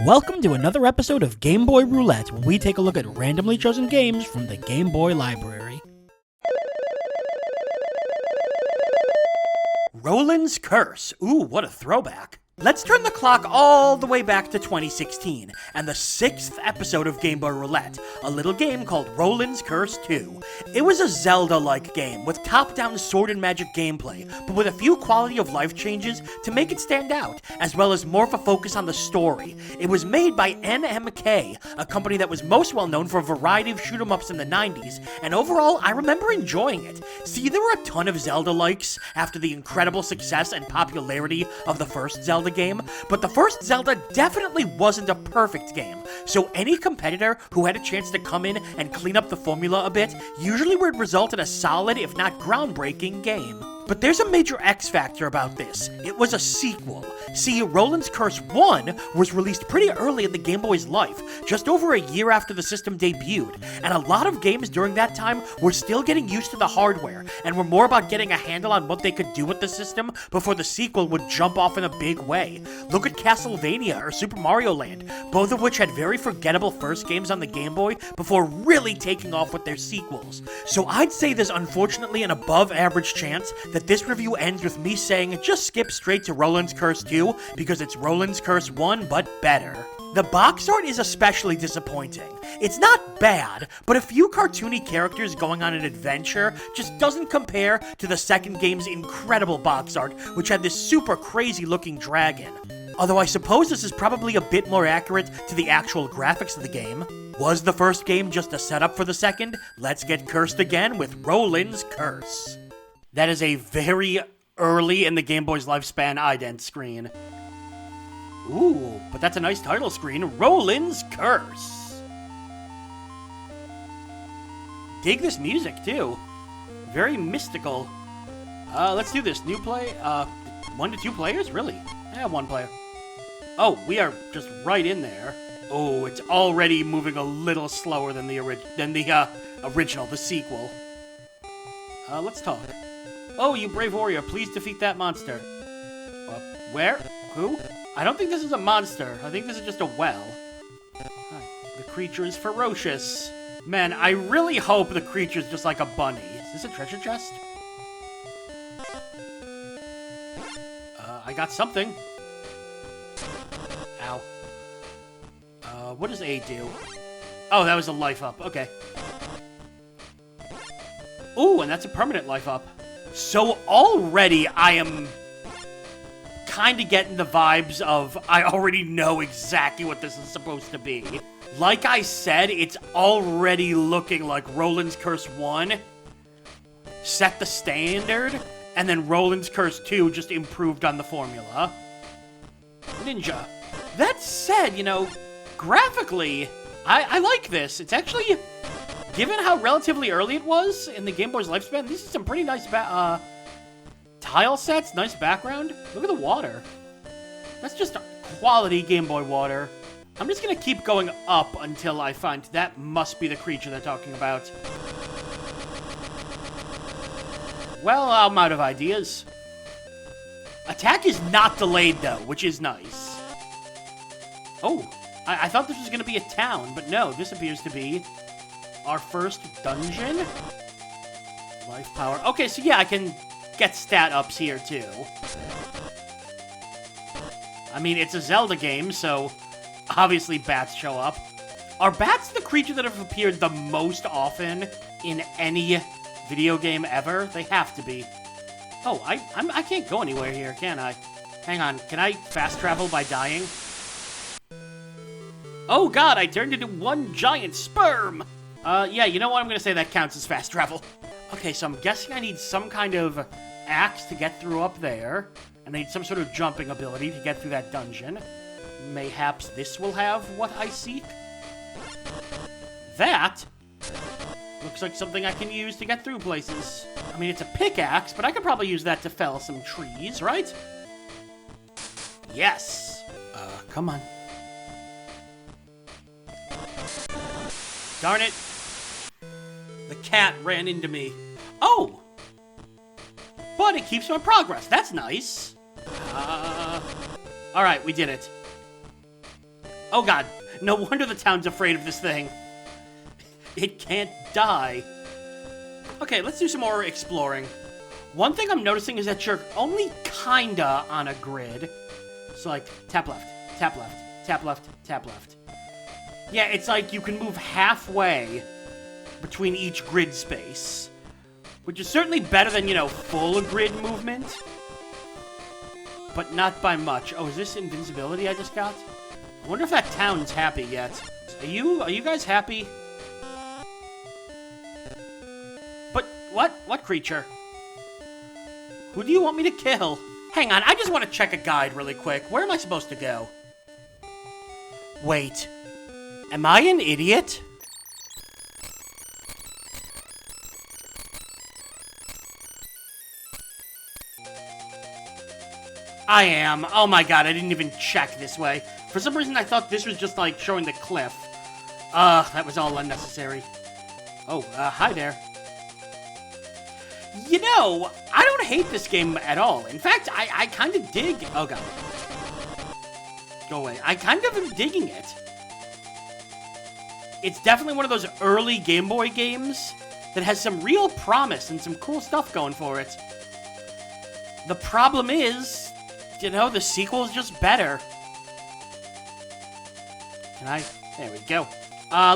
Welcome to another episode of Game Boy Roulette, where we take a look at randomly chosen games from the Game Boy library. Rolan's Curse. Ooh, what a throwback. Let's turn the clock all the way back to 2016, and the 6th episode of Game Boy Roulette, a little game called Rolan's Curse 2. It was a Zelda-like game, with top-down sword and magic gameplay, but with a few quality-of-life changes to make it stand out, as well as more of a focus on the story. It was made by NMK, a company that was most well-known for a variety of shoot-em-ups in the 90s, and overall, I remember enjoying it. See, there were a ton of Zelda-likes after the incredible success and popularity of the first Zelda game, but the first Zelda definitely wasn't a perfect game, so any competitor who had a chance to come in and clean up the formula a bit usually would result in a solid, if not groundbreaking, game. But there's a major X factor about this. It was a sequel. See, Rolan's Curse 1 was released pretty early in the Game Boy's life, just over a year after the system debuted, and a lot of games during that time were still getting used to the hardware, and were more about getting a handle on what they could do with the system before the sequel would jump off in a big way. Look at Castlevania or Super Mario Land, both of which had very forgettable first games on the Game Boy before really taking off with their sequels. So I'd say there's unfortunately an above average chance that this review ends with me saying just skip straight to Rolan's Curse 2 because it's Rolan's Curse 1 but better. The box art is especially disappointing. It's not bad, but a few cartoony characters going on an adventure just doesn't compare to the second game's incredible box art, which had this super crazy looking dragon. Although I suppose this is probably a bit more accurate to the actual graphics of the game. Was the first game just a setup for the second? Let's get cursed again with Rolan's Curse. That is a very early in the Game Boy's lifespan ident screen. Ooh, but that's a nice title screen, Rolan's Curse. Dig this music, too. Very mystical. Let's do this. New play, 1 to 2 players? Really? Yeah, 1 player. Oh, we are just right in there. Oh, it's already moving a little slower than the original, the sequel. Let's talk. Oh, you brave warrior, please defeat that monster. Where? Who? I don't think this is a monster. I think this is just a well. The creature is ferocious. Man, I really hope the creature's just like a bunny. Is this a treasure chest? I got something. Ow. What does A do? Oh, that was a life up. Okay. Ooh, and that's a permanent life up. So already I am kind of getting the vibes of I already know exactly what this is supposed to be. Like I said, it's already looking like Rolan's Curse 1 set the standard, and then Rolan's Curse 2 just improved on the formula. Ninja. That said, you know, graphically, I like this. It's actually, given how relatively early it was in the Game Boy's lifespan, these are some pretty nice tile sets, nice background. Look at the water. That's just quality Game Boy water. I'm just gonna keep going up until I find that must be the creature they're talking about. Well, I'm out of ideas. Attack is not delayed though, which is nice. Oh, I thought this was gonna be a town, but no, this appears to be our first dungeon. Life power. Okay, so yeah, I can get stat ups here too. I mean, it's a Zelda game, so obviously bats show up. Are bats the creature that have appeared the most often in any video game ever? They have to be. Oh, I can't go anywhere here, can I? Hang on, can I fast travel by dying? Oh god, I turned into one giant sperm! Yeah, you know what? I'm gonna say that counts as fast travel. Okay, so I'm guessing I need some kind of axe to get through up there, and I need some sort of jumping ability to get through that dungeon. Mayhaps this will have what I seek? That looks like something I can use to get through places. I mean, it's a pickaxe, but I could probably use that to fell some trees, right? Yes! Come on. Darn it! The cat ran into me. Oh! But it keeps my progress. That's nice. Alright, we did it. Oh god, no wonder the town's afraid of this thing. It can't die. Okay, let's do some more exploring. One thing I'm noticing is that you're only kinda on a grid. So like, tap left, tap left, tap left, tap left. Yeah, it's like you can move halfway between each grid space. Which is certainly better than, full grid movement. But not by much. Oh, is this invincibility I just got? I wonder if that town's happy yet. Are you guys happy? But, what? What creature? Who do you want me to kill? Hang on, I just want to check a guide really quick. Where am I supposed to go? Wait. Am I an idiot? I am. Oh my god, I didn't even check this way. For some reason, I thought this was just, like, showing the cliff. That was all unnecessary. Oh, hi there. I don't hate this game at all. In fact, I kind of dig... Oh god. Go away. I kind of am digging it. It's definitely one of those early Game Boy games that has some real promise and some cool stuff going for it. The problem is... the sequel's just better. Can I? There we go.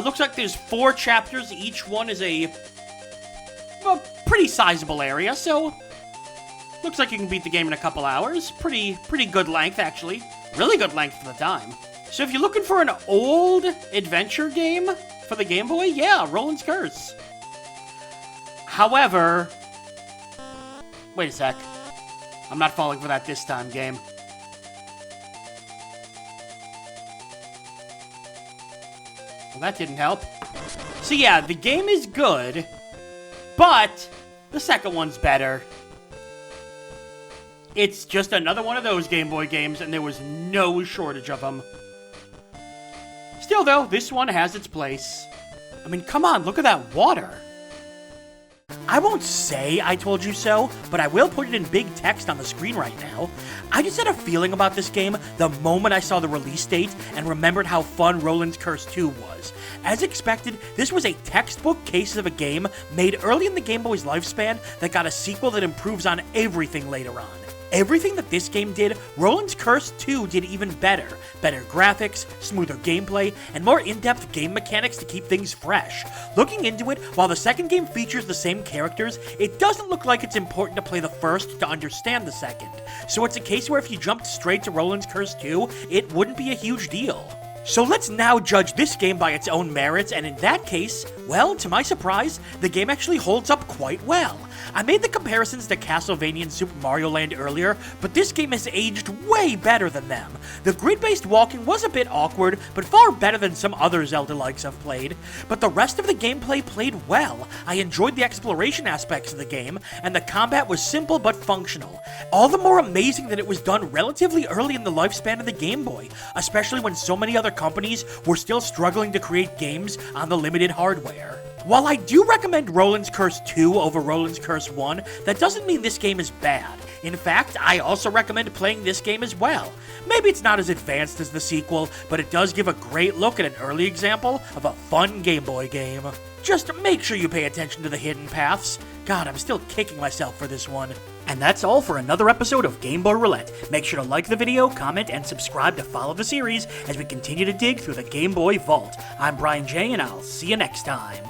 Looks like there's 4 chapters. Each one is a pretty sizable area, so looks like you can beat the game in a couple hours. Pretty good length, actually. Really good length for the time. So if you're looking for an old adventure game for the Game Boy, yeah, Roland's Curse. However... Wait a sec. I'm not falling for that this time, game. Well, that didn't help. So yeah, the game is good, but the second one's better. It's just another one of those Game Boy games, and there was no shortage of them. Still, though, this one has its place. I mean, come on, look at that water. I won't say I told you so, but I will put it in big text on the screen right now. I just had a feeling about this game the moment I saw the release date and remembered how fun Roland's Curse 2 was. As expected, this was a textbook case of a game made early in the Game Boy's lifespan that got a sequel that improves on everything later on. Everything that this game did, Roland's Curse 2 did even better. Better graphics, smoother gameplay, and more in-depth game mechanics to keep things fresh. Looking into it, while the second game features the same characters, it doesn't look like it's important to play the first to understand the second. So it's a case where if you jumped straight to Roland's Curse 2, it wouldn't be a huge deal. So let's now judge this game by its own merits, and in that case, well, to my surprise, the game actually holds up quite well. I made the comparisons to Castlevania and Super Mario Land earlier, but this game has aged way better than them. The grid-based walking was a bit awkward, but far better than some other Zelda-likes I've played, but the rest of the gameplay played well. I enjoyed the exploration aspects of the game, and the combat was simple but functional. All the more amazing that it was done relatively early in the lifespan of the Game Boy, especially when so many other companies were still struggling to create games on the limited hardware. While I do recommend Roland's Curse 2 over Roland's Curse 1, that doesn't mean this game is bad. In fact, I also recommend playing this game as well. Maybe it's not as advanced as the sequel, but it does give a great look at an early example of a fun Game Boy game. Just make sure you pay attention to the hidden paths. God, I'm still kicking myself for this one. And that's all for another episode of Game Boy Roulette. Make sure to like the video, comment, and subscribe to follow the series as we continue to dig through the Game Boy vault. I'm BrianJ, and I'll see you next time.